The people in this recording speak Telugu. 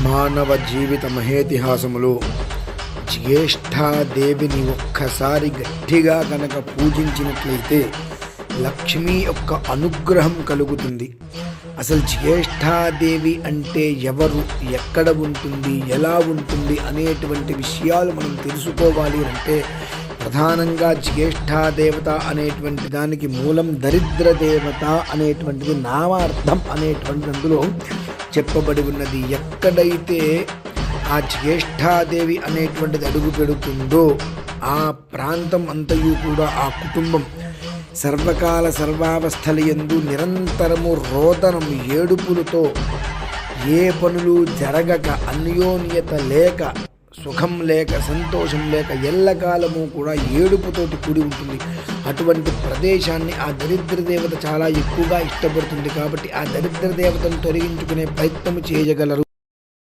మానవ జీవిత మహేతిహాసములో జ్యేష్ఠాదేవిని ఒక్కసారి గట్టిగా కనుక పూజించినట్లయితే లక్ష్మి యొక్క అనుగ్రహం కలుగుతుంది. అసలు జ్యేష్ఠాదేవి అంటే ఎవరు, ఎక్కడ ఉంటుంది, ఎలా ఉంటుంది అనేటువంటి విషయాలు మనం తెలుసుకోవాలి అంటే ప్రధానంగా జ్యేష్ఠాదేవత అనేటువంటి దానికి మూలం దరిద్ర దేవత అనేటువంటిది నామార్థం అనేటువంటి అందులో చెప్పబడి ఉన్నది. ఎక్కడైతే ఆ జ్యేష్ఠాదేవి అనేటువంటిది అడుగు పెడుతుందో ఆ ప్రాంతం అంతయు కూడా ఆ కుటుంబం సర్వకాల సర్వావస్థలయందు నిరంతరము రోదనం ఏడుపులతో ఏ పనులు జరగక అన్యోన్యత లేక సుఖం లేక సంతోషం లేక ఎల్లకాలము కూడా ఏడుపుతోటి కూడి ఉంటుంది. అటువంటి ప్రదేశాన్ని ఆ దరిద్ర దేవత చాలా ఎక్కువగా ఇష్టపడుతుంది. కాబట్టి ఆ దరిద్ర దేవతను తొలగించుకునే ప్రయత్నం చేయగలరు.